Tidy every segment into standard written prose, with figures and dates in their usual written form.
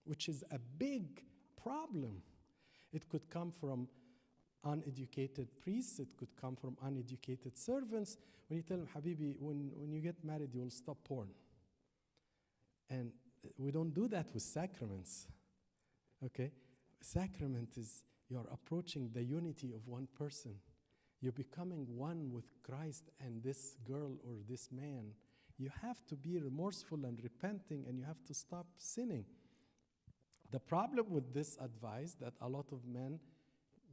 which is a big problem. It could come from uneducated priests. It could come from uneducated servants. When you tell them, Habibi, when you get married, you will stop porn. And we don't do that with sacraments, okay? Sacrament is you're approaching the unity of one person. You're becoming one with Christ and this girl or this man. You have to be remorseful and repenting, and you have to stop sinning. The problem with this advice that a lot of men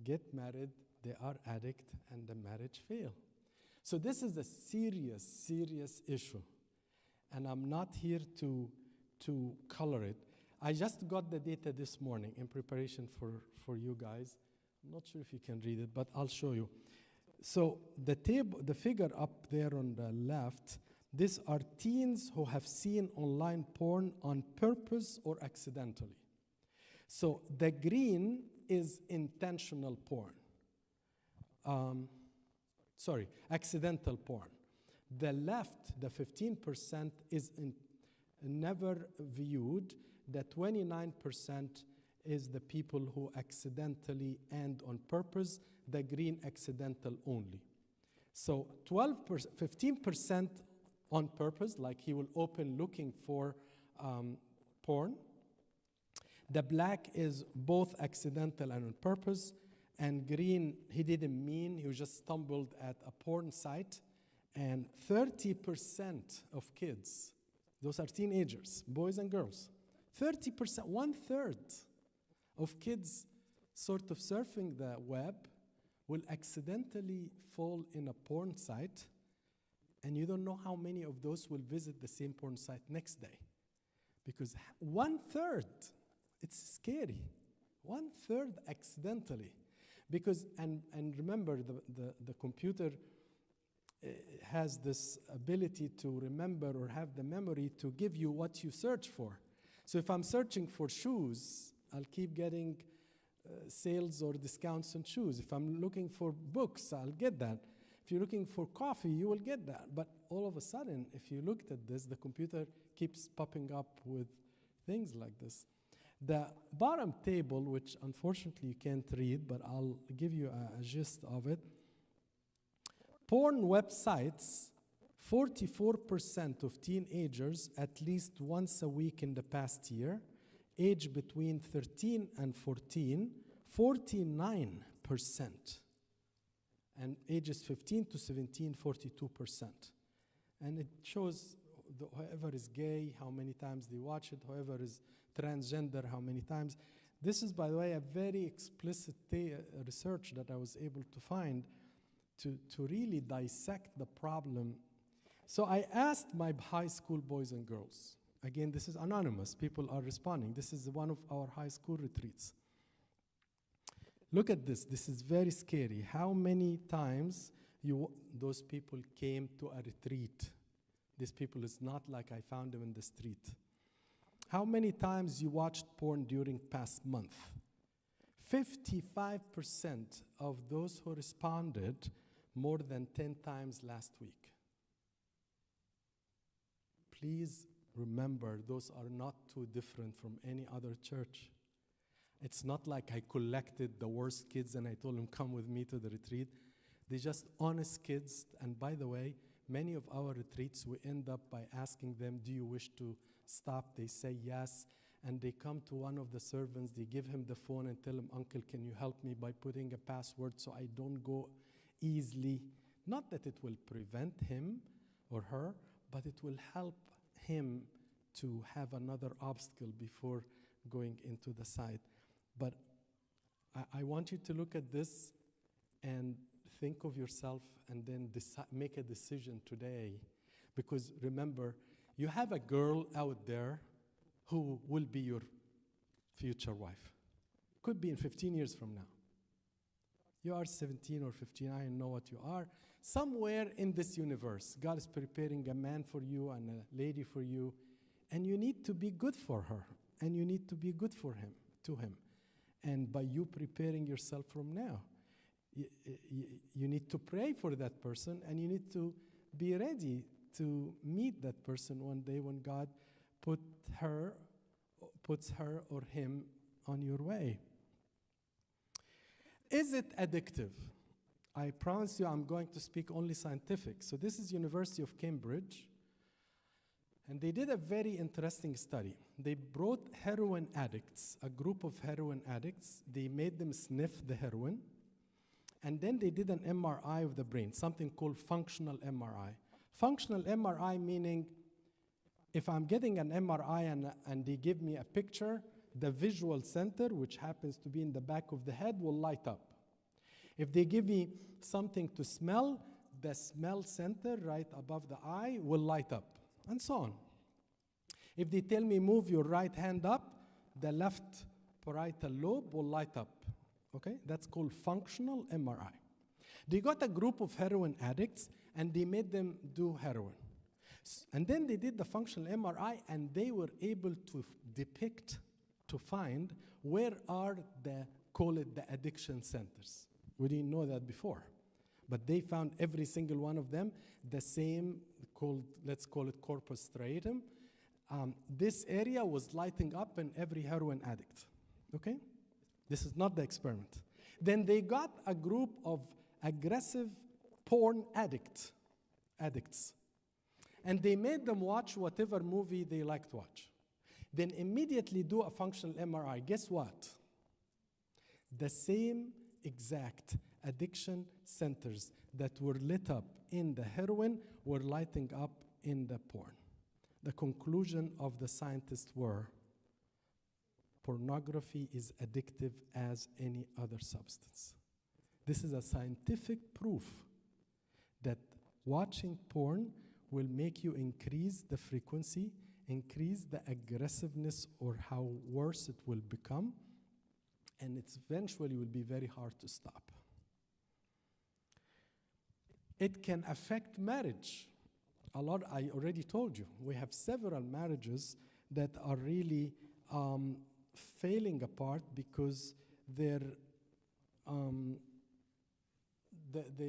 get married, they are addicts, and the marriage fail. So this is a serious, serious issue. And I'm not here to color it. I just got the data this morning in preparation for you guys. I'm not sure if you can read it, but I'll show you. So the figure up there on the left, these are teens who have seen online porn on purpose or accidentally. So the green is intentional porn. Accidental porn. The left, the 15%, is never viewed. The 29% is the people who accidentally and on purpose. The green, accidental only. So 15% on purpose, like he will open looking for porn. The black is both accidental and on purpose. And green, he didn't mean, he just stumbled at a porn site. And 30% of kids, those are teenagers, boys and girls, 30%, 1/3 of kids sort of surfing the web will accidentally fall in a porn site, and you don't know how many of those will visit the same porn site next day. Because 1/3, it's scary, 1/3 accidentally. Because, and remember, the computer has this ability to remember or have the memory to give you what you search for. So if I'm searching for shoes, I'll keep getting sales or discounts on shoes. If I'm looking for books, I'll get that. If you're looking for coffee, you will get that. But all of a sudden, if you looked at this, the computer keeps popping up with things like this. The bottom table, which unfortunately you can't read, but I'll give you a gist of it. Porn websites, 44% of teenagers at least once a week in the past year, age between 13 and 14, 49%. And ages 15 to 17, 42%. And it shows whoever is gay, how many times they watch it, whoever is transgender, how many times. This is, by the way, a very explicit research that I was able to find to really dissect the problem. So I asked my high school boys and girls. Again, this is anonymous. People are responding. This is one of our high school retreats. Look at this. This is very scary. How many times those people came to a retreat? These people is not like I found them in the street. How many times you watched porn during past month? 55% of those who responded more than 10 times last week. Please remember, those are not too different from any other church. It's not like I collected the worst kids and I told them, come with me to the retreat. They're just honest kids. And by the way, many of our retreats, we end up by asking them, do you wish to stop? They say yes. And they come to one of the servants, they give him the phone and tell him, uncle, can you help me by putting a password so I don't go easily? Not that it will prevent him or her, but it will help him to have another obstacle before going into the site. But I want you to look at this and think of yourself and then make a decision today. Because remember, you have a girl out there who will be your future wife. Could be in 15 years from now. You are 17 or 15, I don't know what you are. Somewhere in this universe, God is preparing a man for you and a lady for you, and you need to be good for her, and you need to be good for him, to him. And by you preparing yourself from now, you need to pray for that person, and you need to be ready to meet that person one day when God put puts her or him on your way. Is it addictive? I promise you I'm going to speak only scientific. So this is University of Cambridge, and they did a very interesting study. They brought heroin addicts, a group of heroin addicts. They made them sniff the heroin, and then they did an MRI of the brain, something called functional MRI. Functional MRI meaning if I'm getting an MRI and they give me a picture, the visual center, which happens to be in the back of the head, will light up. If they give me something to smell, the smell center right above the eye will light up, and so on. If they tell me move your right hand up, the left parietal lobe will light up. Okay? That's called functional MRI. They got a group of heroin addicts and they made them do heroin. And then they did the functional MRI and they were able to depict, to find where are the, call it the addiction centers. We didn't know that before. But they found every single one of them the same, called, let's call it corpus striatum. This area was lighting up in every heroin addict. Okay? This is not the experiment. Then they got a group of aggressive porn addicts. And they made them watch whatever movie they liked to watch. Then immediately do a functional MRI. Guess what? The same exact addiction centers that were lit up in the heroin were lighting up in the porn. The conclusion of the scientists were pornography is addictive as any other substance. This is a scientific proof that watching porn will make you increase the frequency, increase the aggressiveness or how worse it will become, and it eventually will be very hard to stop. It can affect marriage. A lot, I already told you, we have several marriages that are really failing apart because they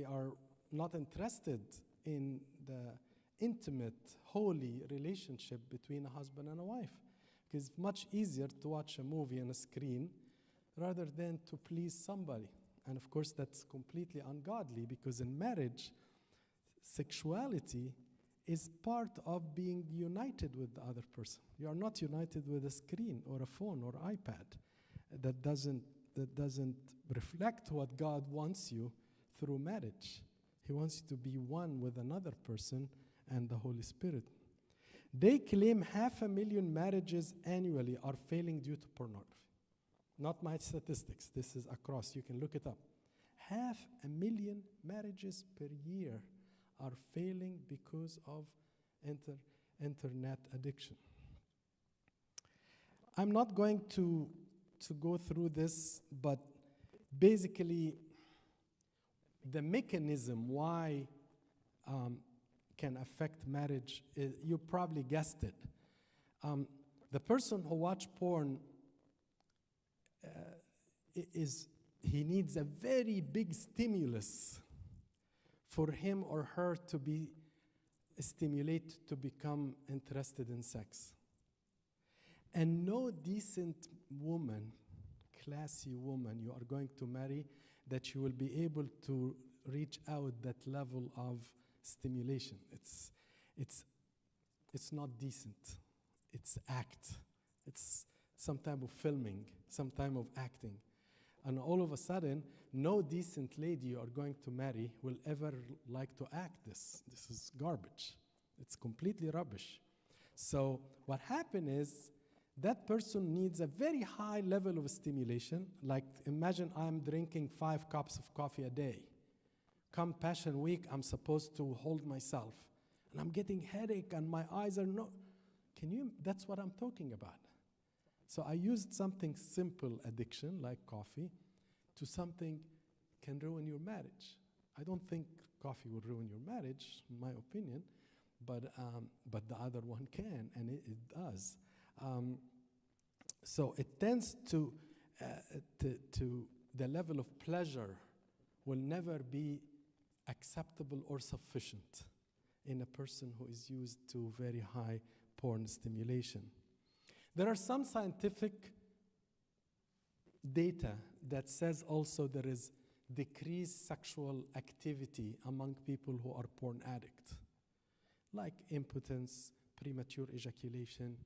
are not interested in the intimate, holy relationship between a husband and a wife. Because it's much easier to watch a movie on a screen rather than to please somebody. And of course, that's completely ungodly because in marriage, sexuality is part of being united with the other person. You are not united with a screen or a phone or iPad. That doesn't reflect what God wants you through marriage. He wants you to be one with another person and the Holy Spirit. They claim 500,000 marriages annually are failing due to pornography. Not my statistics. This is across. You can look it up. 500,000 marriages per year are failing because of internet addiction. I'm not going to go through this, but basically the mechanism why can affect marriage, you probably guessed it. The person who watches porn he needs a very big stimulus for him or her to be stimulated to become interested in sex. And no decent woman, classy woman you are going to marry that you will be able to reach out that level of stimulation. It's not decent. It's act. It's some type of filming, some type of acting. And all of a sudden, no decent lady you are going to marry will ever like to act this. This is garbage. It's completely rubbish. So what happened is that person needs a very high level of stimulation. Like imagine I'm drinking 5 cups of coffee a day. Come Passion Week, I'm supposed to hold myself. And I'm getting headache and my eyes are no. That's what I'm talking about. So I used something simple addiction like coffee to something can ruin your marriage. I don't think coffee will ruin your marriage, in my opinion, but the other one can, and it does. So it tends to the level of pleasure will never be acceptable or sufficient in a person who is used to very high porn stimulation. There are some scientific data that says also there is decreased sexual activity among people who are porn addicts, like impotence, premature ejaculation.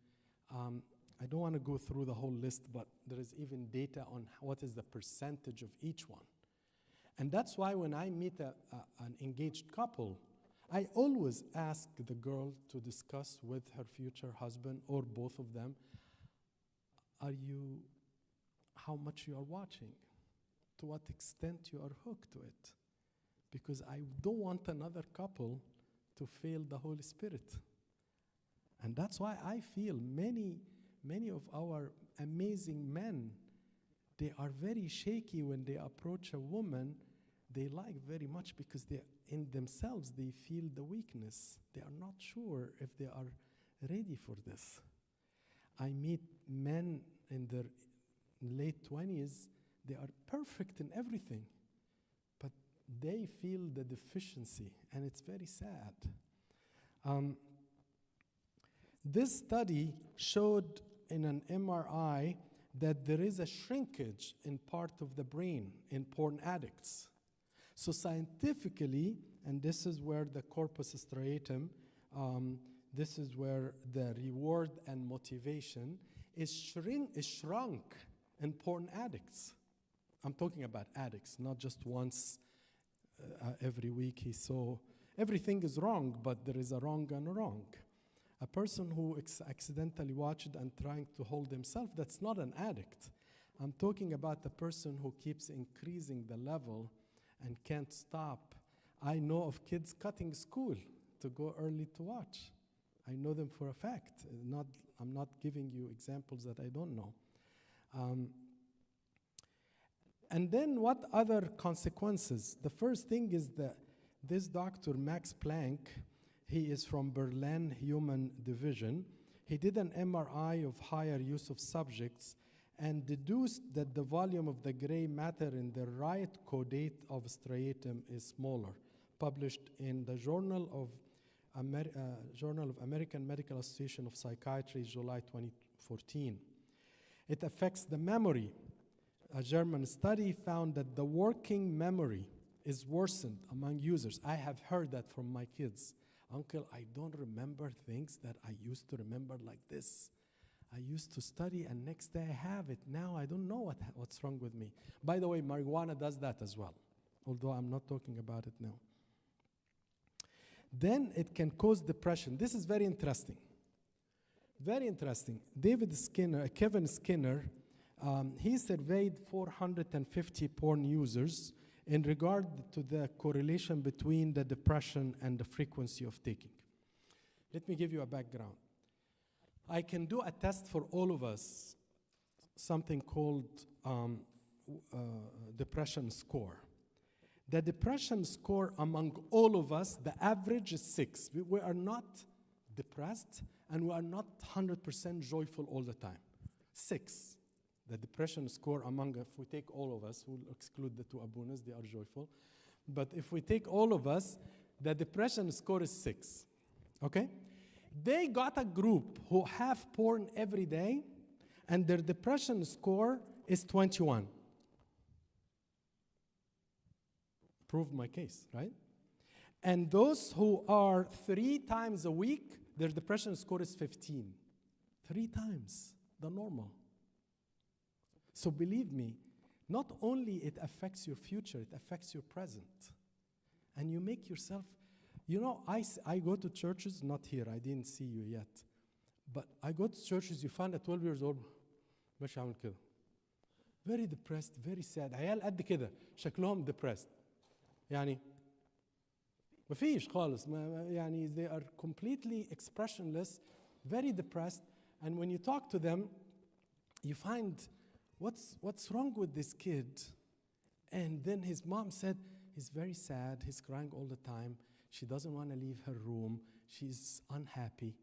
I don't want to go through the whole list, but there is even data on what is the percentage of each one. And that's why when I meet an engaged couple, I always ask the girl to discuss with her future husband or both of them, how much you are watching, to what extent you are hooked to it. Because I don't want another couple to fail the Holy Spirit. And that's why I feel many of our amazing men, they are very shaky when they approach a woman they like very much, because they, in themselves, they feel the weakness. They are not sure if they are ready for this. I meet men in their late 20s, they are perfect in everything, but they feel the deficiency, and it's very sad. This study showed in an MRI that there is a shrinkage in part of the brain in porn addicts. So scientifically, and this is where the corpus striatum, this is where the reward and motivation is shrunk in porn addicts. I'm talking about addicts, not just once every week he saw. Everything is wrong, but there is a wrong and a wrong. A person who accidentally watched and trying to hold himself, that's not an addict. I'm talking about the person who keeps increasing the level and can't stop. I know of kids cutting school to go early to watch. I know them for a fact. I'm not giving you examples that I don't know. And then what other consequences? The first thing is that this doctor, Max Planck, he is from Berlin Human Division. He did an MRI of higher use of subjects and deduced that the volume of the gray matter in the right caudate of striatum is smaller, published in the Journal of American Medical Association of Psychiatry, July 2014. It affects the memory. A German study found that the working memory is worsened among users. I have heard that from my kids. Uncle, I don't remember things that I used to remember like this. I used to study and next day I have it. Now I don't know what's wrong with me. By the way, marijuana does that as well, although I'm not talking about it now. Then it can cause depression. This is very interesting. Very interesting. Kevin Skinner, he surveyed 450 porn users in regard to the correlation between the depression and the frequency of taking. Let me give you a background. I can do a test for all of us, something called depression score. The depression score among all of us, the average is 6. We are not depressed, and we are not 100% joyful all the time. 6. The depression score among, if we take all of us, we'll exclude the two abunas, they are joyful. But if we take all of us, the depression score is 6, okay? They got a group who have porn every day, and their depression score is 21. Proved my case, right? And those who are 3 times a week, their depression score is 15. 3 times the normal. So believe me, not only it affects your future, it affects your present. And you make yourself, you know, I go to churches, not here, I didn't see you yet, but I go to churches, you find at 12 years old, مش عامل كده. Very depressed, very sad. عيال قد كده, شكلهم depressed. يعني مفيش خالص, يعني they are completely expressionless, very depressed, and when you talk to them, you find, what's wrong with this kid? And then his mom said, he's very sad, he's crying all the time, she doesn't want to leave her room, she's unhappy.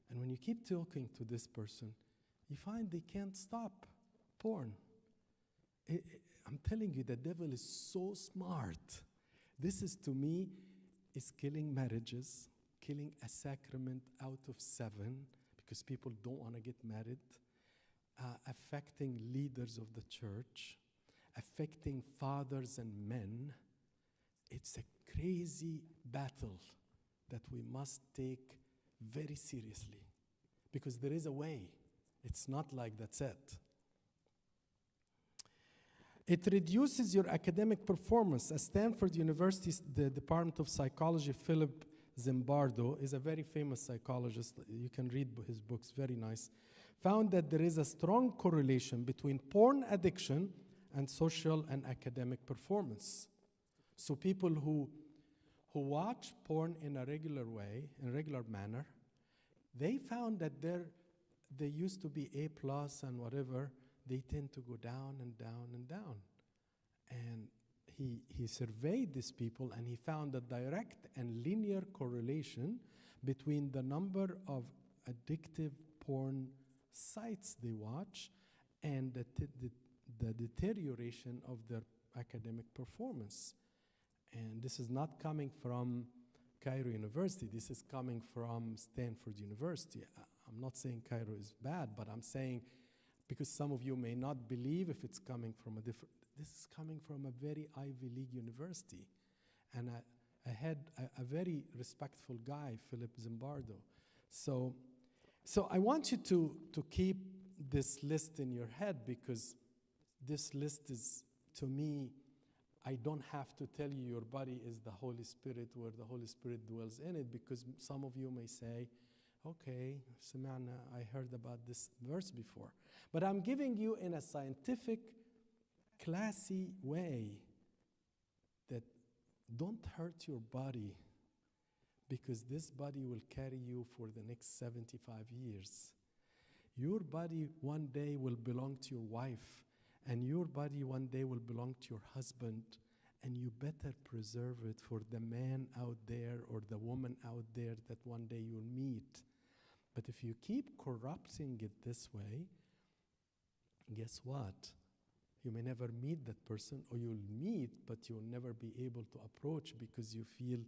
And when you keep talking to this person, you find they can't stop porn. I'm telling you, the devil is so smart. This is, to me, is killing marriages, killing a sacrament out of 7, because people don't want to get married. affecting leaders of the church, affecting fathers and men. It's a crazy battle that we must take very seriously, because there is a way. It's not like that's it. It reduces your academic performance. At Stanford University's the Department of Psychology, Philip Zimbardo is a very famous psychologist. You can read his books, very nice. Found that there is a strong correlation between porn addiction and social and academic performance. So people who watch porn in a regular way, in a regular manner, they found that they used to be A+ and whatever, they tend to go down and down and down. And he surveyed these people, and he found a direct and linear correlation between the number of addictive porn sites they watch and the deterioration of their academic performance. And this is not coming from Cairo University. This is coming from Stanford University. I'm not saying Cairo is bad, but I'm saying, because some of you may not believe if it's coming from this is coming from a very Ivy League university. And I had a very respectful guy, Philip Zimbardo. So I want you to keep this list in your head, because this list is, to me, I don't have to tell you your body is the Holy Spirit, where the Holy Spirit dwells in it, because some of you may say, okay, Samana, I heard about this verse before. But I'm giving you in a scientific, classy way that don't hurt your body, because this body will carry you for the next 75 years. Your body one day will belong to your wife, and your body one day will belong to your husband, and you better preserve it for the man out there or the woman out there that one day you'll meet. But if you keep corrupting it this way, guess what? You may never meet that person, or you'll meet, but you'll never be able to approach, because you feel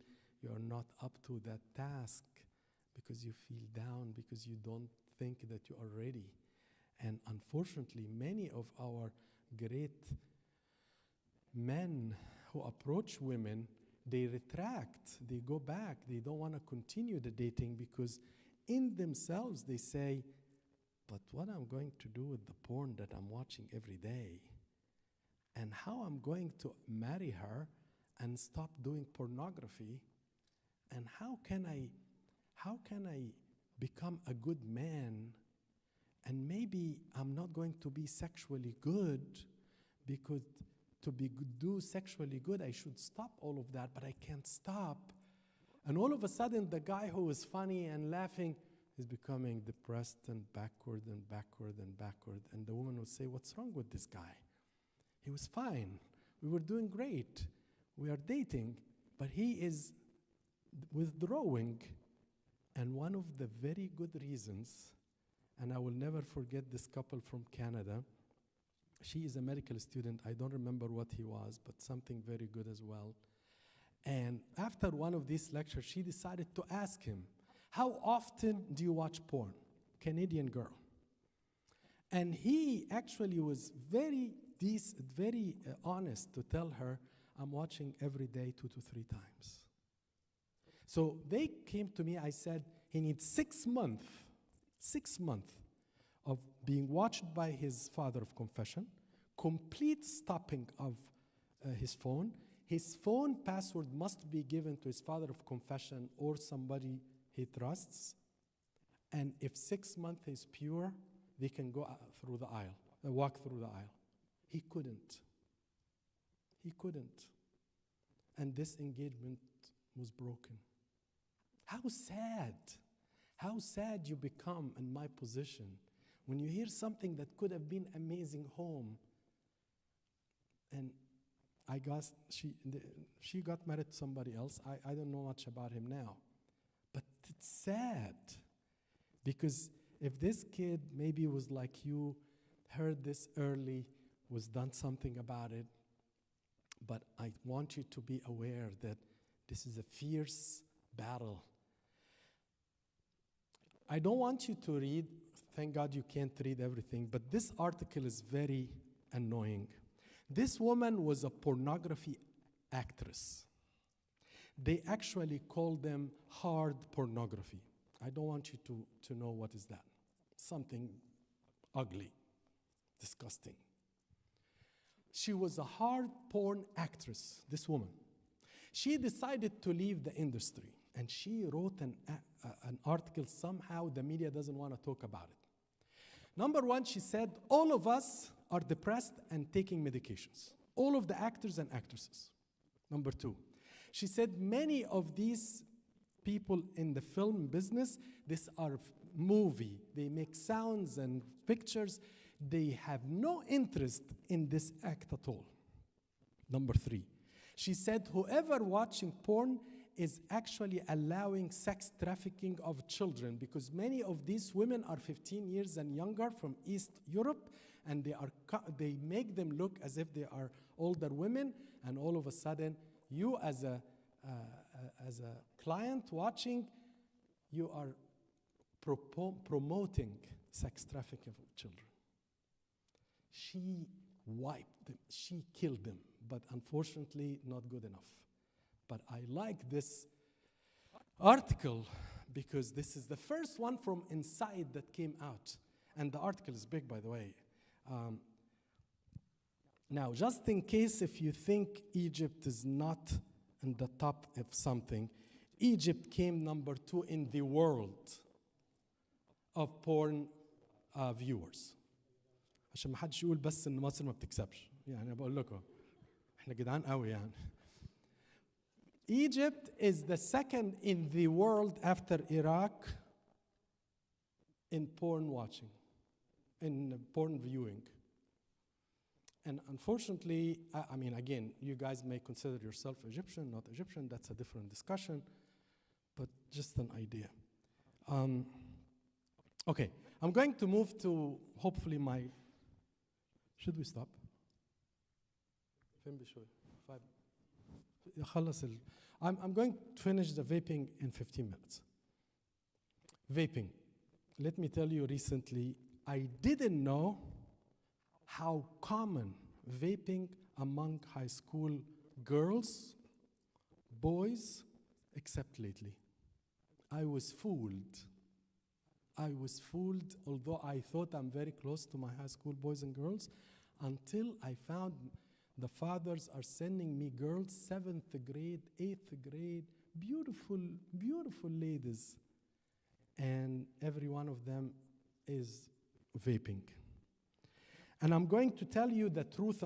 you are not up to that task, because you feel down, because you don't think that you are ready. And unfortunately, many of our great men who approach women, they retract, they go back, they don't want to continue the dating, because in themselves they say, but what I'm going to do with the porn that I'm watching every day? And how I'm going to marry her and stop doing pornography? And how can I become a good man? And maybe I'm not going to be sexually good, because to do sexually good, I should stop all of that, but I can't stop. And all of a sudden, the guy who is funny and laughing is becoming depressed and backward and backward and backward. And the woman will say, what's wrong with this guy? He was fine. We were doing great. We are dating, but he is withdrawing. And one of the very good reasons, and I will never forget this couple from Canada. She is a medical student. I don't remember what he was, but something very good as well. And after one of these lectures, she decided to ask him, how often do you watch porn? Canadian girl. And he actually was very honest to tell her, I'm watching every day 2 to 3 times. So they came to me, I said, he needs 6 months of being watched by his father of confession, complete stopping of his phone. His phone password must be given to his father of confession or somebody he trusts. And if 6 months is pure, they can go through the aisle, walk through the aisle. He couldn't. And this engagement was broken. How sad you become in my position when you hear something that could have been amazing home. And I guess she got married to somebody else. I don't know much about him now. But it's sad, because if this kid maybe was like you, heard this early, was done something about it, but I want you to be aware that this is a fierce battle. I don't want you to read thank God you can't read everything, but this article is very annoying. This woman was a pornography actress. They actually call them hard pornography. I don't want you to know what is that. Something ugly, disgusting. She was a hard porn actress, this woman. She decided to leave the industry, and she wrote an article. Somehow the media doesn't want to talk about it. Number one, she said, all of us are depressed and taking medications. All of the actors and actresses. Number two, she said many of these people in the film business, these are movie, they make sounds and pictures, they have no interest in this act at all. Number three, she said whoever watching porn is actually allowing sex trafficking of children, because many of these women are 15 years and younger from East Europe, and they make them look as if they are older women, and all of a sudden, you as a client watching, you are promoting sex trafficking of children. She wiped them, she killed them, but unfortunately not good enough. But I like this article because this is the first one from inside that came out. And the article is big, by the way. Now, just in case if you think Egypt is not in the top of something, Egypt came number 2 in the world of porn viewers. عشان ما حدش يقول بس إن مصر ما بتكسبش. يعني بقول لكم إحنا جدعان قوي يعني. Egypt is the second in the world after Iraq in porn watching, in porn viewing. And unfortunately, I mean, again, you guys may consider yourself Egyptian, not Egyptian, that's a different discussion, but just an idea. Okay, I'm going to move to hopefully my, should we stop? فين بشوي؟ 5. I'm going to finish the vaping in 15 minutes. Vaping. Let me tell you recently, I didn't know how common vaping among high school girls, boys, except lately. I was fooled. Although I thought I'm very close to my high school boys and girls, until I found the fathers are sending me girls, 7th grade, 8th grade, beautiful, beautiful ladies. And every one of them is vaping. And I'm going to tell you the truth.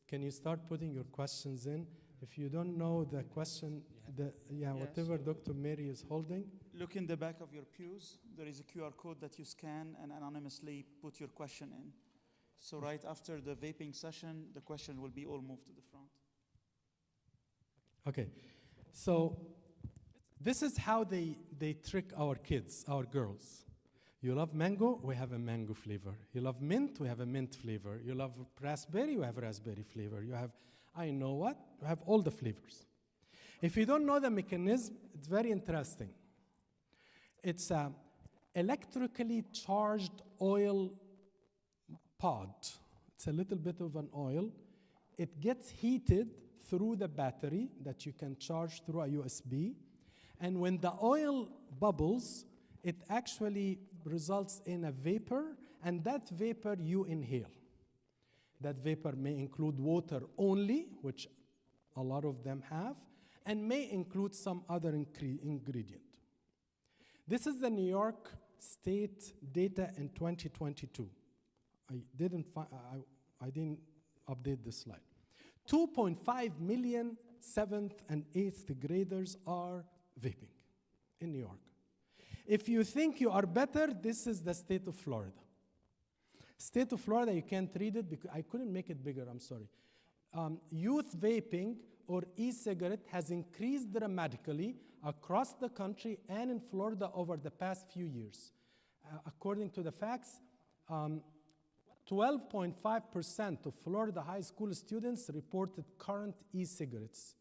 Can you start putting your questions in? If you don't know the question, whatever Dr. Mary is holding. Look in the back of your pews. There is a QR code that you scan and anonymously put your question in. So right after the vaping session, the question will be all moved to the front. Okay, so this is how they trick our kids, our girls. You love mango, we have a mango flavor. You love mint, we have a mint flavor. You love raspberry, we have raspberry flavor. You have, I know what, we have all the flavors. If you don't know the mechanism, it's very interesting. It's a electrically charged oil pod. It's a little bit of an oil. It gets heated through the battery that you can charge through a USB. And when the oil bubbles, it actually results in a vapor, and that vapor you inhale. That vapor may include water only, which a lot of them have, and may include some other ingredient. This is the New York State data in 2022. I didn't update this slide. 2.5 million 7th and 8th graders are vaping in New York. If you think you are better, this is the state of Florida. State of Florida, you can't read it because I couldn't make it bigger, I'm sorry. Youth vaping or e-cigarette has increased dramatically across the country and in Florida over the past few years. According to the facts, 12.5% of Florida high school students reported current e-cigarettes.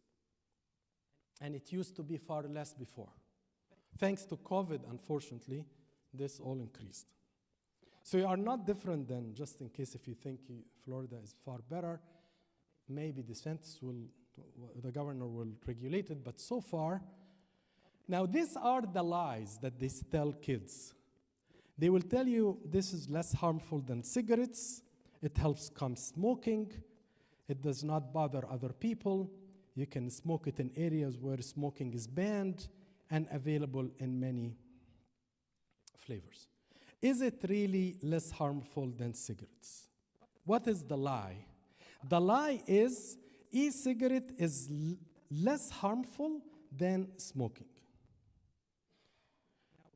And it used to be far less before. Thanks to COVID, unfortunately, this all increased. So you are not different than, just in case if you think Florida is far better, maybe the governor will regulate it, but so far, now these are the lies that they tell kids. They will tell you this is less harmful than cigarettes, it helps calm smoking, it does not bother other people, you can smoke it in areas where smoking is banned and available in many flavors. Is it really less harmful than cigarettes? What is the lie? The lie is e-cigarette is less harmful than smoking.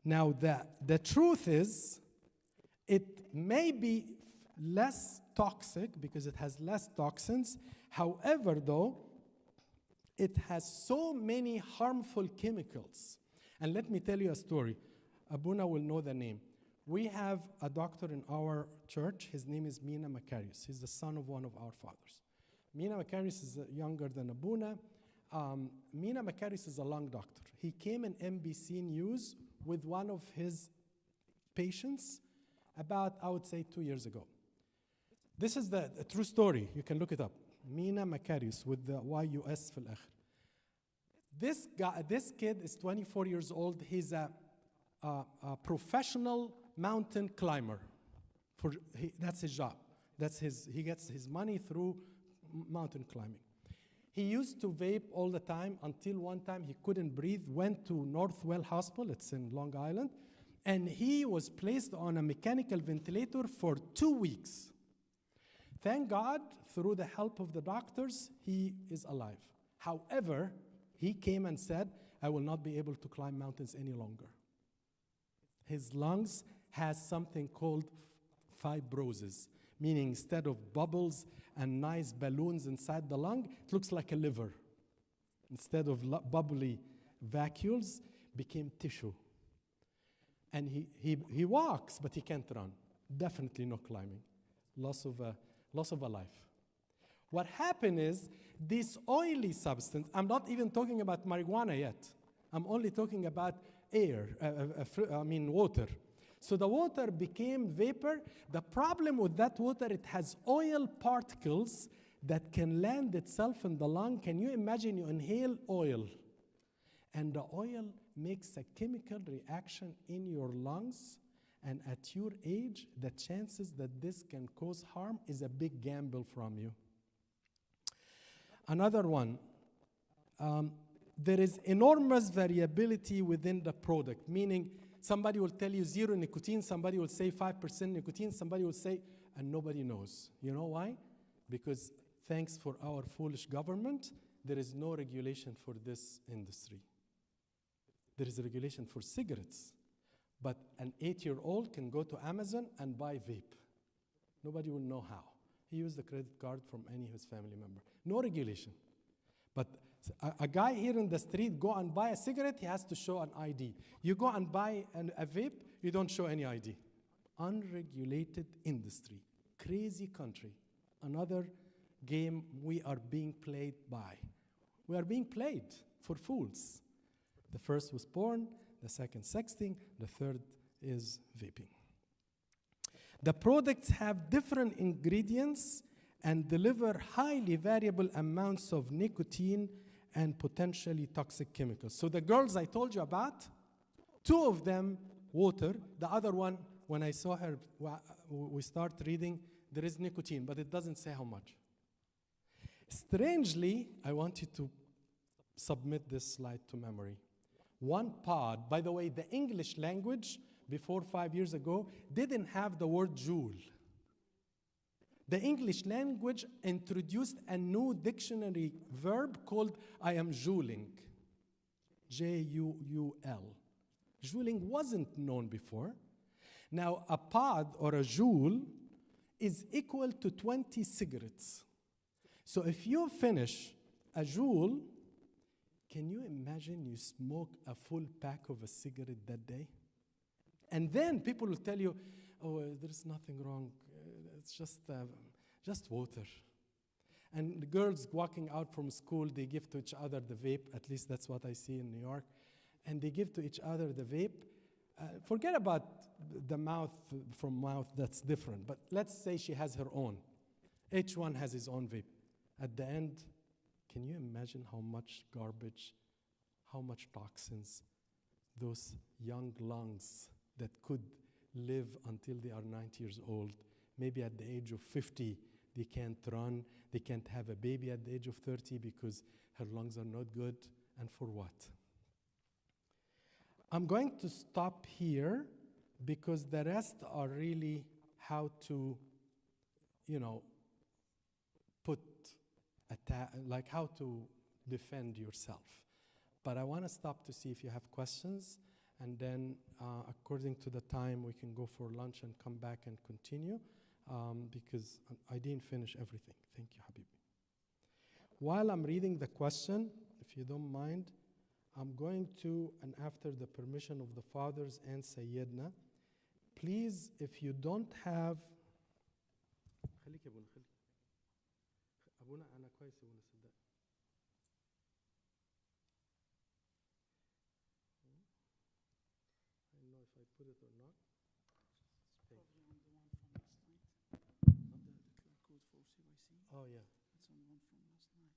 Now, the truth is, it may be less toxic because it has less toxins. However, though, it has so many harmful chemicals. And let me tell you a story. Abuna will know the name. We have a doctor in our church. His name is Mina Macarius. He's the son of one of our fathers. Mina Macarius is younger than Abuna. Mina Macarius is a lung doctor. He came in NBC News with one of his patients about, I would say, 2 years ago. This is the true story. You can look it up. Mina Macarius with the YUS في الآخر. This kid is 24 years old. He's a professional mountain climber. That's his job. He gets his money through mountain climbing. He used to vape all the time until one time he couldn't breathe, went to Northwell Hospital, it's in Long Island, and he was placed on a mechanical ventilator for 2 weeks. Thank God, through the help of the doctors, he is alive. However, he came and said, I will not be able to climb mountains any longer. His lungs has something called fibrosis, meaning instead of bubbles and nice balloons inside the lung, it looks like a liver. Instead of bubbly vacuoles, became tissue. And he walks, but he can't run. Definitely no climbing. Loss of a life. What happened is, this oily substance, I'm not even talking about marijuana yet. I'm only talking about water. So the water became vapor. The problem with that water, it has oil particles that can land itself in the lung. Can you imagine you inhale oil? And the oil makes a chemical reaction in your lungs. And at your age, the chances that this can cause harm is a big gamble from you. Another one. There is enormous variability within the product, meaning somebody will tell you 0 nicotine, somebody will say 5% nicotine, somebody will say, and nobody knows. You know why? Because thanks for our foolish government, there is no regulation for this industry. There is a regulation for cigarettes, but an 8-year-old can go to Amazon and buy vape. Nobody will know how. He used the credit card from any of his family member. No regulation. But a guy here in the street go and buy a cigarette, he has to show an ID. You go and buy a vape, you don't show any ID. Unregulated industry. Crazy country. Another game we are being played by. We are being played for fools. The first was porn, the second sexting, the third is vaping. The products have different ingredients and deliver highly variable amounts of nicotine and potentially toxic chemicals. So the girls I told you about, 2 of them water, the other one, when I saw her, we start reading, there is nicotine, but it doesn't say how much. Strangely, I want you to submit this slide to memory. 1 pod, by the way, the English language before 5 years ago didn't have the word joule. The English language introduced a new dictionary verb called I am jouling. J-U-U-L. Jouling wasn't known before. Now, a pod or a joule is equal to 20 cigarettes. So if you finish a joule, can you imagine you smoke a full pack of a cigarette that day? And then people will tell you, oh, there's nothing wrong. It's just water. And the girls walking out from school, they give to each other the vape. At least that's what I see in New York. And they give to each other the vape. Forget about the mouth from mouth, that's different. But let's say she has her own. Each one has his own vape. At the end, can you imagine how much garbage, how much toxins those young lungs that could live until they are 90 years old, maybe at the age of 50, they can't run, they can't have a baby at the age of 30 because her lungs are not good, and for what? I'm going to stop here because the rest are really how to, put like how to defend yourself. But I want to stop to see if you have questions, and then according to the time, we can go for lunch and come back and continue, because I didn't finish everything. Thank you, Habibi. While I'm reading the question, if you don't mind, I'm going to, and after the permission of the fathers and Sayyidina, please, if you don't have, أبونا أنا كويس أبونا صدق. I don't know if I put it or not. Probably on the one from last night. Not the QR code for CYC. Oh yeah. It's on the one from last night.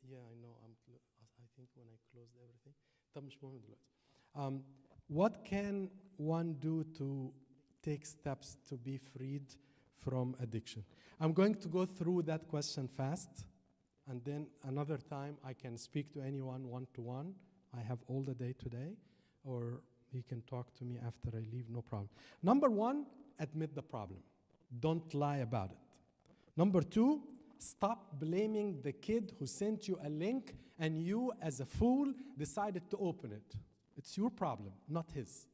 Yeah, I know. I think when I closed everything. طب مش مهم دلوقتي. What can one do to take steps to be freed from addiction? I'm going to go through that question fast, and then another time I can speak to anyone one-to-one. I have all the day today, or you can talk to me after I leave, no problem. Number one, admit the problem. Don't lie about it. Number two, stop blaming the kid who sent you a link and you, as a fool, decided to open it. It's your problem, not his.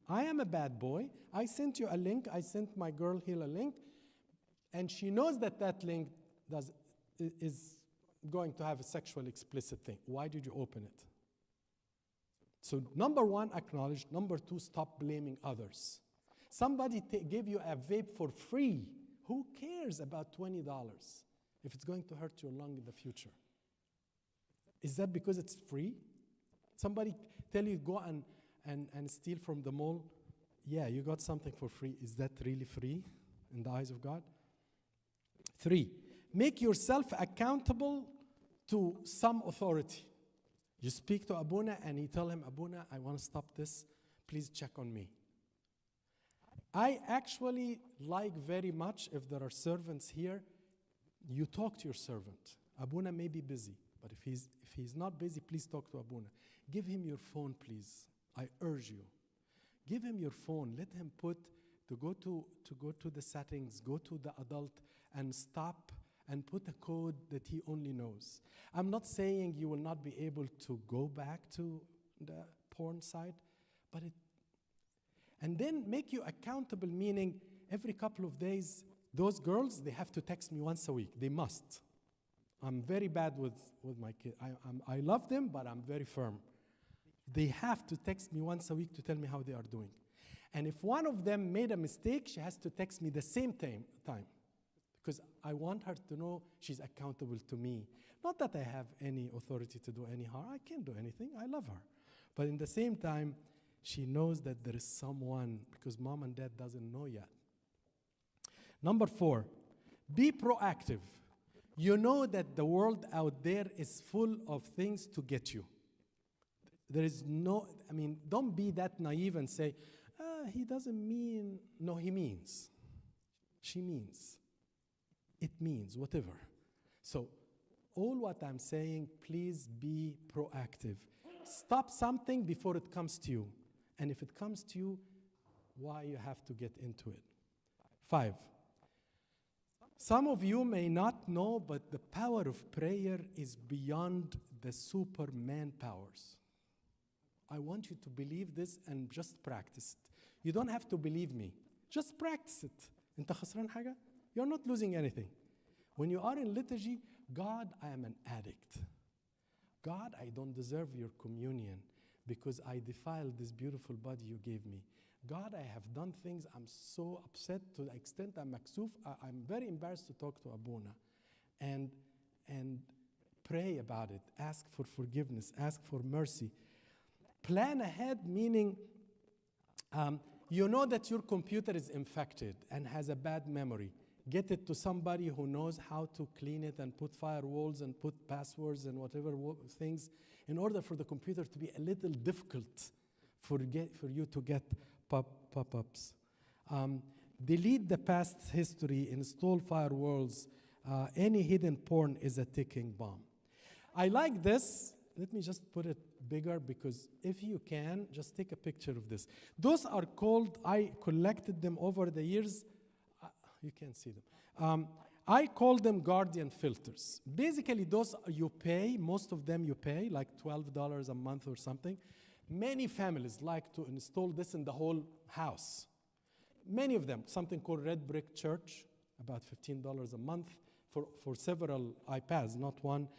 I am a bad boy. I sent you a link. I sent my girl here a link, and she knows that that link is going to have a sexual explicit thing. Why did you open it? So number one, acknowledge. Number two, stop blaming others. Somebody gave you a vape for free. Who cares about $20 if it's going to hurt your lung in the future? Is that because it's free? Somebody tell you go and steal from the mall. Yeah, you got something for free. Is that really free in the eyes of God? 3, make yourself accountable to some authority. You speak to Abuna and you tell him, Abuna, I want to stop this. Please check on me. I actually like very much, if there are servants here, you talk to your servant. Abuna may be busy, but if he's not busy, please talk to Abuna. Give him your phone, please. I urge you. Give him your phone. Let him go to the settings, go to the adult, and stop and put a code that he only knows. I'm not saying you will not be able to go back to the porn site, but and then make you accountable, meaning every couple of days, those girls, they have to text me once a week. They must. I'm very bad with my kids. I love them, but I'm very firm. They have to text me once a week to tell me how they are doing. And if one of them made a mistake, she has to text me the same time. Because I want her to know she's accountable to me. Not that I have any authority to do any harm. I can't do anything. I love her. But in the same time, she knows that there is someone, because mom and dad doesn't know yet. Number 4, be proactive. You know that the world out there is full of things to get you. There is don't be that naive and say, he doesn't mean. No, he means. She means. It means, whatever. So, all what I'm saying, please be proactive. Stop something before it comes to you. And if it comes to you, why you have to get into it? 5, some of you may not know, but the power of prayer is beyond the Superman powers. I want you to believe this and just practice it. You don't have to believe me. Just practice it. أنت خسران حاجة? You're not losing anything. When you are in liturgy, God, I am an addict. God, I don't deserve your communion because I defiled this beautiful body you gave me. God, I have done things, I'm so upset to the extent I'm maksuf. I'm very embarrassed to talk to Abuna. And pray about it. Ask for forgiveness. Ask for mercy. Plan ahead, meaning You know that your computer is infected and has a bad memory. Get it to somebody who knows how to clean it and put firewalls and put passwords and whatever things in order for the computer to be a little difficult for you to get pop-ups. Delete the past history, install firewalls. Any hidden porn is a ticking bomb. I like this. Let me just put it bigger because if you can, just take a picture of this. Those are called, I collected them over the years. You can't see them. I call them guardian filters. Basically, those you pay, most of them you pay, like $12 a month or something. Many families like to install this in the whole house. Many of them, something called Red Brick Church, about $15 a month for several iPads, not one.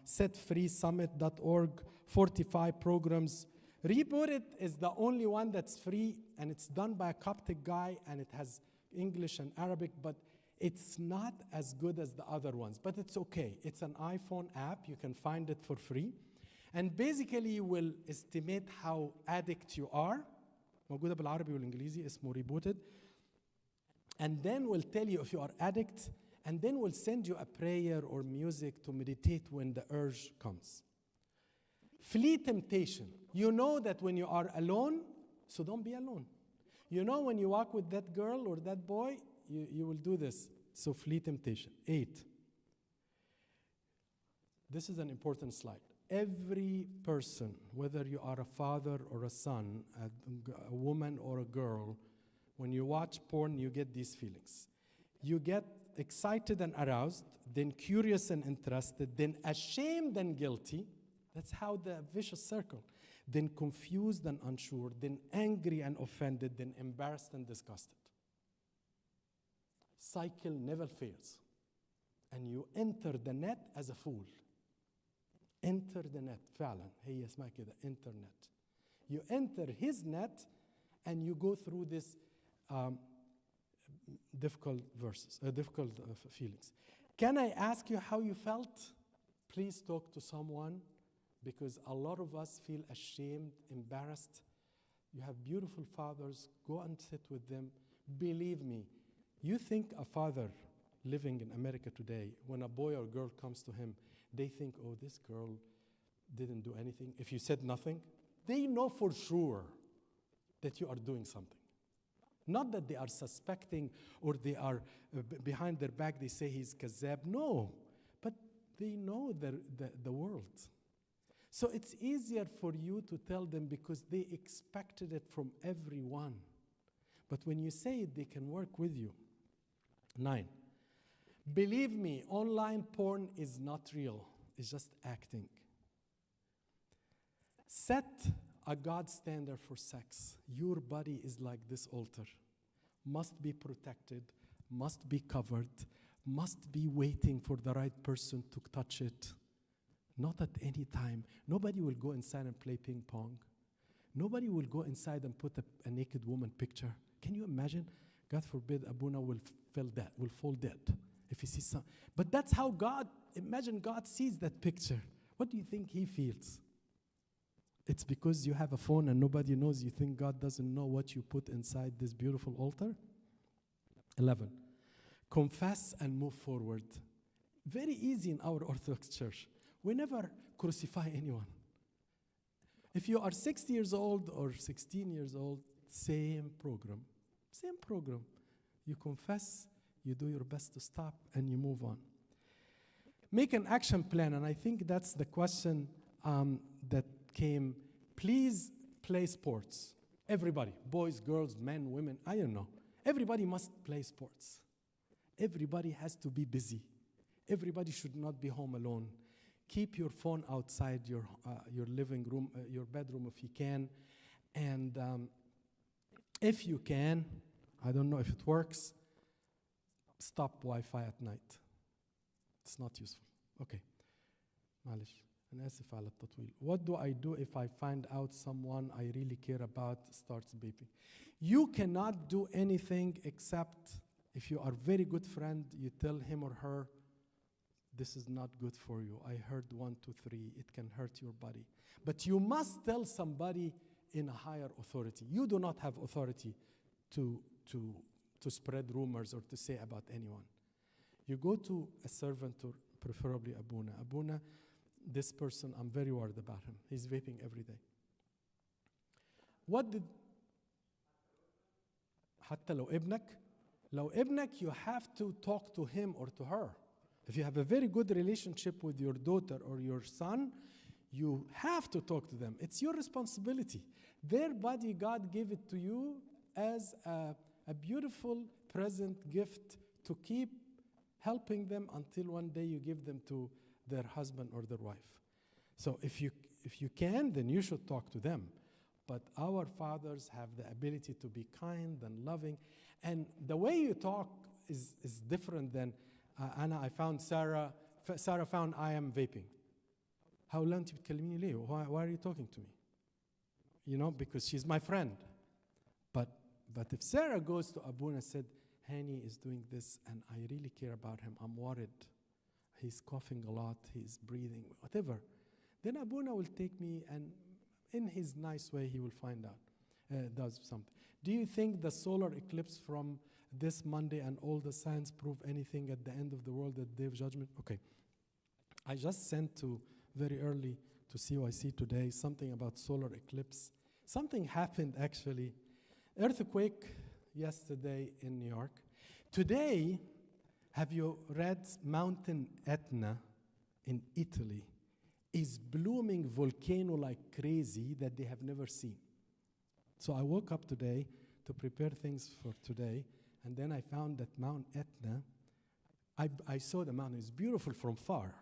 Setfreesummit.org, 45 programs. Reboot It is the only one that's free, and it's done by a Coptic guy, and it has English and Arabic, but it's not as good as the other ones, but it's okay. It's an iPhone app. You can find it for free. And basically, you will estimate how addict you are. موجودة بالعربي والإنجليزي اسمه rebooted. And then will tell you if you are addict, and then will send you a prayer or music to meditate when the urge comes. Flee temptation. You know that when you are alone, so don't be alone. You know when you walk with that girl or that boy, you will do this. So flee temptation. 8. This is an important slide. Every person, whether you are a father or a son, a woman or a girl, when you watch porn, you get these feelings. You get excited and aroused, then curious and interested, then ashamed and guilty. That's how the vicious circle. Then confused and unsure, then angry and offended, then embarrassed and disgusted. Cycle never fails. And you enter the net as a fool. Enter the net, فعلا هي اسمها كده, internet. You enter his net and you go through this difficult feelings. Can I ask you how you felt? Please talk to someone, because a lot of us feel ashamed, embarrassed. You have beautiful fathers, go and sit with them. Believe me, you think a father living in America today, when a boy or girl comes to him, they think, oh, this girl didn't do anything. If you said nothing, they know for sure that you are doing something. Not that they are suspecting or they are behind their back, they say he's kazab. No, but they know the world. So it's easier for you to tell them because they expected it from everyone. But when you say it, they can work with you. 9. Believe me, online porn is not real. It's just acting. Set a God standard for sex. Your body is like this altar. Must be protected, must be covered, must be waiting for the right person to touch it. Not at any time. Nobody will go inside and play ping pong. Nobody will go inside and put a naked woman picture. Can you imagine? God forbid Abuna will fall dead if he sees some. But that's how God, imagine God sees that picture. What do you think he feels? It's because you have a phone and nobody knows. You think God doesn't know what you put inside this beautiful altar? 11. Confess and move forward. Very easy in our Orthodox church. We never crucify anyone. If you are 60 years old or 16 years old, same program. Same program. You confess, you do your best to stop, and you move on. Make an action plan, and I think that's the question that came. Please play sports. Everybody, boys, girls, men, women, I don't know. Everybody must play sports. Everybody has to be busy. Everybody should not be home alone. Keep your phone outside your living room, your bedroom if you can. And if you can, I don't know if it works, stop Wi-Fi at night. It's not useful. Okay. معلش. أنا آسف على التطويل. What do I do if I find out someone I really care about starts beeping? You cannot do anything except if you are a very good friend, you tell him or her, this is not good for you. I heard 1, 2, 3. It can hurt your body. But you must tell somebody in a higher authority. You do not have authority to spread rumors or to say about anyone. You go to a servant, or preferably Abuna. Abuna, this person, I'm very worried about him. He's vaping every day. What did... حتى لو ابنك, you have to talk to him or to her. If you have a very good relationship with your daughter or your son, you have to talk to them. It's your responsibility. Their body, God gave it to you as a beautiful present gift to keep helping them until one day you give them to their husband or their wife. So if you can, then you should talk to them. But our fathers have the ability to be kind and loving. And the way you talk is different than, Anna, I found Sarah found I am vaping. How long did you بتكلميني ليه? Why are you talking to me? You know, because she's my friend. But if Sarah goes to Abuna and said, Hani is doing this and I really care about him, I'm worried. He's coughing a lot, he's breathing, whatever. Then Abuna will take me and in his nice way, he will find out, does something. Do you think the solar eclipse from this Monday and all the signs prove anything at the end of the world, at the day of judgment? Okay. I just sent very early to CYC today something about solar eclipse. Something happened actually. Earthquake yesterday in New York. Today, have you read Mountain Etna in Italy? Is blooming volcano like crazy that they have never seen. So I woke up today to prepare things for today, and then I found that Mount Etna, I saw the mountain, it's beautiful from far,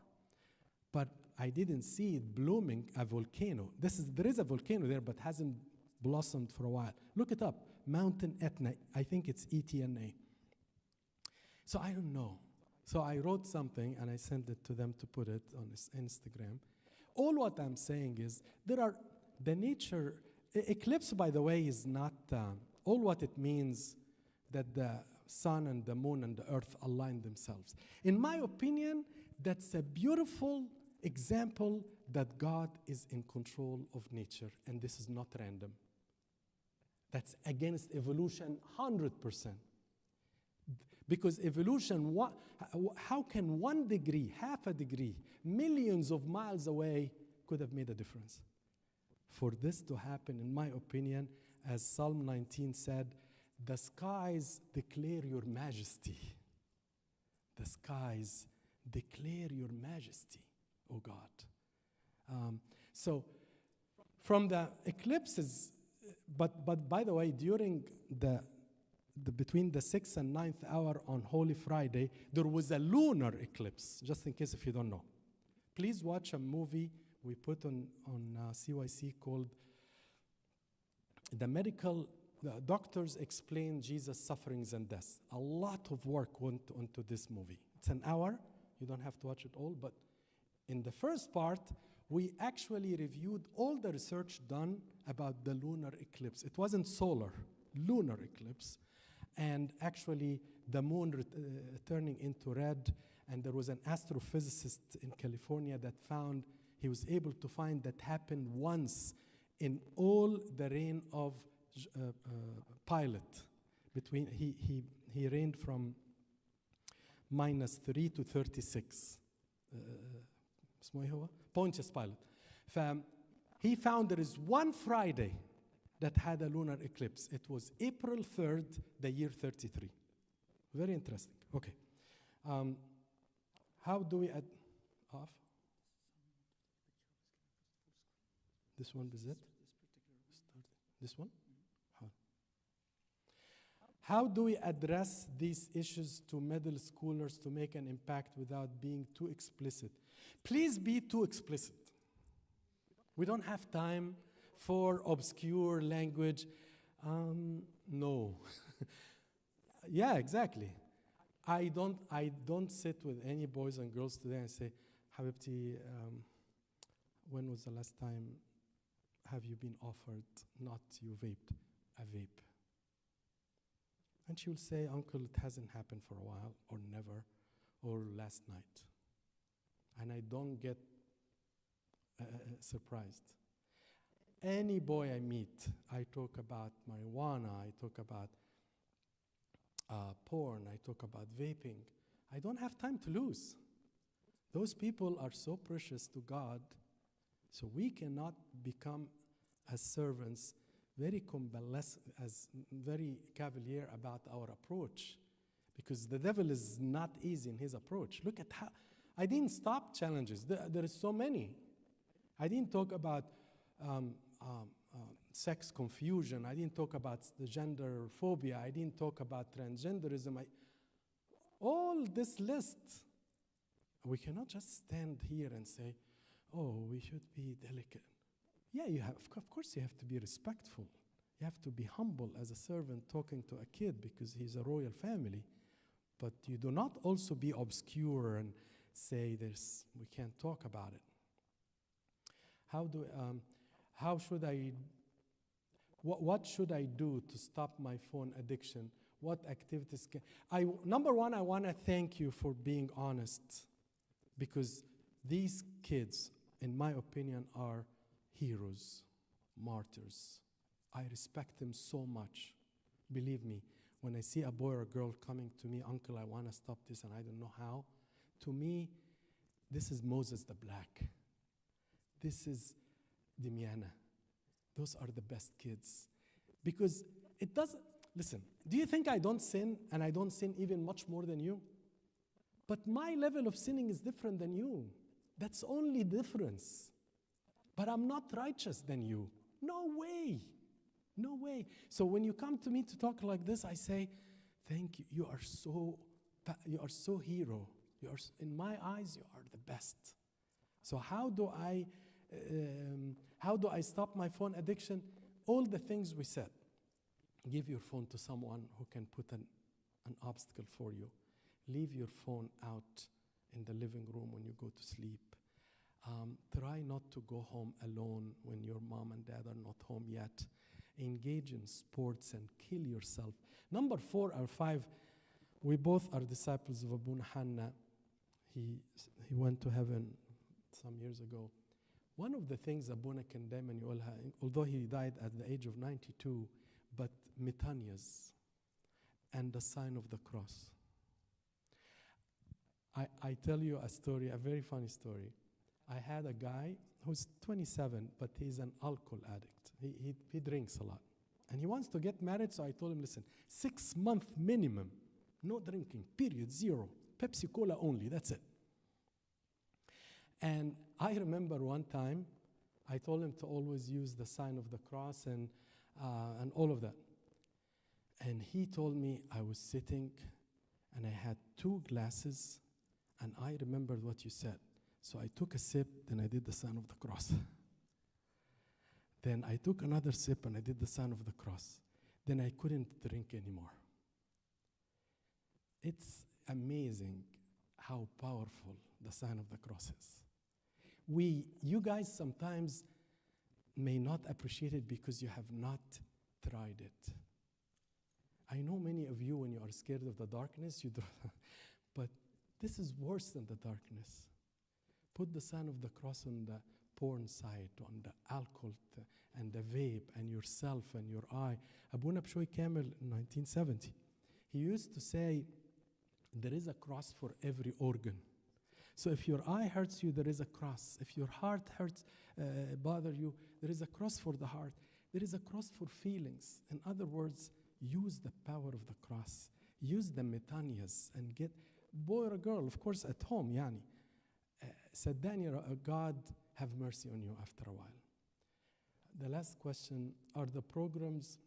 but I didn't see it blooming a volcano. There is a volcano there, but hasn't blossomed for a while. Look it up, Mountain Etna, I think it's ETNA. So I don't know. So I wrote something and I sent it to them to put it on Instagram. All what I'm saying is, the nature, eclipse, by the way, is not, all what it means that the sun and the moon and the earth align themselves. In my opinion, that's a beautiful example that God is in control of nature, and this is not random. That's against evolution 100%. Because evolution, how can 1 degree, half a degree, millions of miles away could have made a difference? For this to happen, in my opinion, as Psalm 19 said, the skies declare your majesty. The skies declare your majesty, O God. So from the eclipses, but by the way, during between the 6th and 9th hour on Holy Friday, there was a lunar eclipse, just in case if you don't know. Please watch a movie we put on CYC called The Doctors Explain Jesus' Sufferings and Death. A lot of work went into this movie. It's an hour. You don't have to watch it all, but in the first part, we actually reviewed all the research done about the lunar eclipse. It wasn't solar, lunar eclipse. And actually, the moon turning into red, and there was an astrophysicist in California that he was able to find that happened once in all the reign of Pilate. He reigned from -3 to 36. اسمه ايه هو؟ Pontius Pilate. He found there is one Friday that had a lunar eclipse. It was April 3rd, the year 33. Very interesting. Okay. How do we add off? This one is it? This one? How do we address these issues to middle schoolers to make an impact without being too explicit? Please be too explicit. We don't have time for obscure language. No. Yeah, exactly. I don't sit with any boys and girls today and say, Habibti, when was the last time have you been offered, not you vaped, a vape? And she will say, Uncle, it hasn't happened for a while, or never, or last night. And I don't get surprised. Any boy I meet, I talk about marijuana, I talk about porn, I talk about vaping. I don't have time to lose. Those people are so precious to God, so we cannot become as servants very very cavalier about our approach, because the devil is not easy in his approach. Look at how I didn't stop challenges. There is so many. I didn't talk about sex confusion. I didn't talk about the gender phobia. I didn't talk about transgenderism. All this list, we cannot just stand here and say, oh, we should be delicate. Yeah, of course you have to be respectful. You have to be humble as a servant talking to a kid because he's a royal family. But you do not also be obscure and say this, we can't talk about it. What should I do to stop my phone addiction? What activities number one, I want to thank you for being honest, because these kids, in my opinion, are heroes, martyrs. I respect them so much. Believe me, when I see a boy or a girl coming to me, uncle, I want to stop this and I don't know how, to me, this is Moses the Black. This is the Mina. Those are the best kids. Because it doesn't, listen, do you think I don't sin, and I don't sin even much more than you? But my level of sinning is different than you. That's only difference. But I'm not righteous than you. No way. No way. So when you come to me to talk like this, I say, thank you. You are so hero. In my eyes, you are the best. So how do I stop my phone addiction? All the things we said. Give your phone to someone who can put an obstacle for you. Leave your phone out in the living room when you go to sleep. Try not to go home alone when your mom and dad are not home yet. Engage in sports and kill yourself. Number 4 or 5, we both are disciples of Abu Hanna. He went to heaven some years ago. One of the things Abuna condemned, and although he died at the age of 92, but Metanias and the sign of the cross. I tell you a story, a very funny story. I had a guy who's 27, but he's an alcohol addict. He drinks a lot. And he wants to get married, so I told him, listen, 6-month minimum, no drinking, period, 0. Pepsi Cola only, that's it. And I remember one time, I told him to always use the sign of the cross and all of that. And he told me, I was sitting and I had 2 glasses, and I remembered what you said. So I took a sip, then I did the sign of the cross. Then I took another sip and I did the sign of the cross. Then I couldn't drink anymore. It's amazing how powerful the sign of the cross is. You guys sometimes may not appreciate it because you have not tried it. I know many of you, when you are scared of the darkness, but this is worse than the darkness. Put the sign of the cross on the porn site, on the alcohol, and the vape, and yourself, and your eye. Abuna Bshoy Kamel in 1970, he used to say, there is a cross for every organ. So if your eye hurts you, there is a cross. If your heart bother you, there is a cross for the heart. There is a cross for feelings. In other words, use the power of the cross. Use the metanias and get, boy or girl, of course, at home, yani. Said Daniel, God have mercy on you after a while. The last question, are the programs,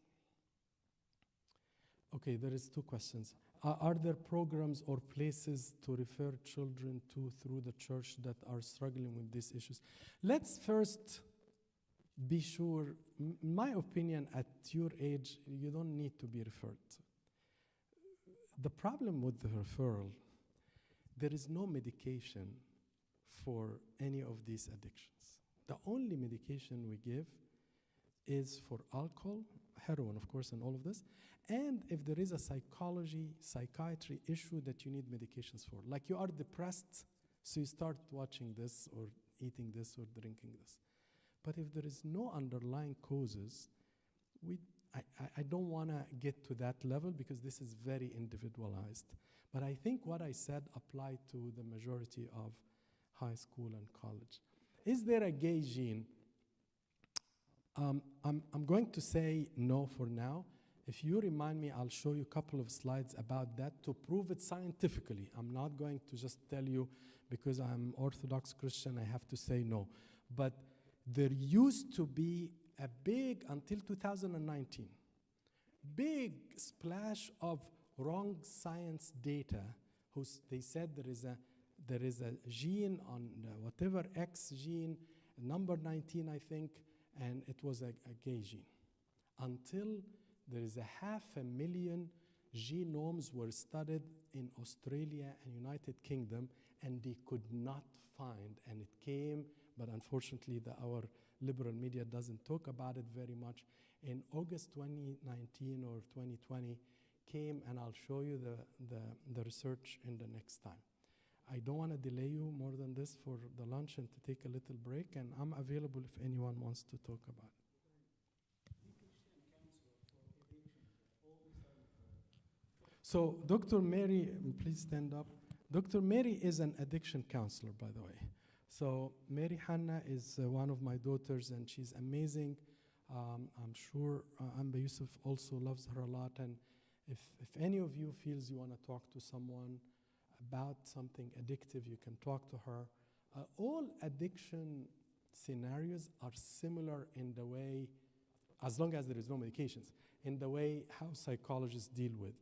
okay, there is 2 questions. Are there programs or places to refer children to through the church that are struggling with these issues? Let's first be sure, in my opinion, at your age, you don't need to be referred. The problem with the referral, there is no medication for any of these addictions. The only medication we give is for alcohol, heroin, of course, and all of this, and if there is a psychiatry issue that you need medications for. Like you are depressed, so you start watching this or eating this or drinking this. But if there is no underlying causes, I don't want to get to that level because this is very individualized. But I think what I said applied to the majority of high school and college. Is there a gay gene? I'm going to say no for now. If you remind me, I'll show you a couple of slides about that to prove it scientifically. I'm not going to just tell you because I'm Orthodox Christian, I have to say no. But there used to be a big, until 2019, big splash of wrong science data. They said there is a gene on whatever X gene, number 19, I think, and it was a gay gene. Until there is 500,000 genomes were studied in Australia and United Kingdom, and they could not find, and it came, but unfortunately our liberal media doesn't talk about it very much. In August 2019 or 2020 came, and I'll show you the research in the next time. I don't want to delay you more than this for the lunch and to take a little break, and I'm available if anyone wants to talk about it. So Dr. Mary, please stand up. Dr. Mary is an addiction counselor, by the way. So Mary Hanna is one of my daughters, and she's amazing. I'm sure Amba Yusuf also loves her a lot. And if any of you feels you want to talk to someone about something addictive, you can talk to her. All addiction scenarios are similar in the way, as long as there is no medications, in the way how psychologists deal with.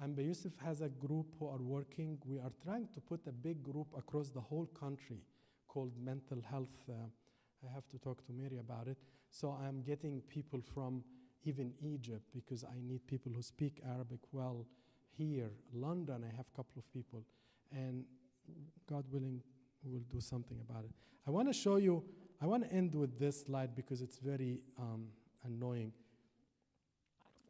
Amba Yusuf has a group who are working. We are trying to put a big group across the whole country called Mental Health. I have to talk to Mary about it. So I'm getting people from even Egypt because I need people who speak Arabic well here. London, I have a couple of people. And God willing, we'll do something about it. I want to show you, I want to end with this slide because it's very annoying.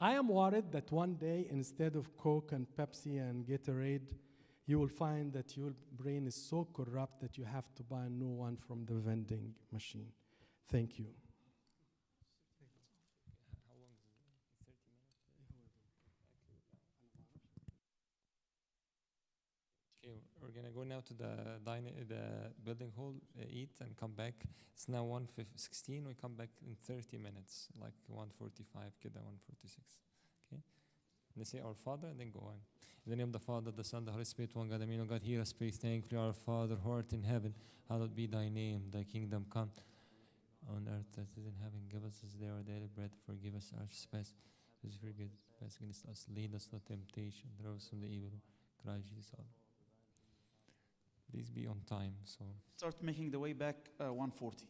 I am worried that one day, instead of Coke and Pepsi and Gatorade, you will find that your brain is so corrupt that you have to buy a new one from the vending machine. Thank you. How long is it? 30 minutes? Okay, we're gonna go now to the building hall, eat and come back. It's now 1:16. We come back in 30 minutes, like 1:45, kida 1:46. Okay? And they say our Father, and then go on. In the name of the Father, the Son, the Holy Spirit, one God. Amen. O God, hear us, pray. Thankfully, our Father, who art in heaven, hallowed be thy name. Thy kingdom come on earth as it is in heaven. Give us this day our daily bread. Forgive us our trespasses, as we forgive those against us. Lead us not temptation. Deliver us from the evil. Christ Jesus. Please be on time. So Start making the way back 1:40.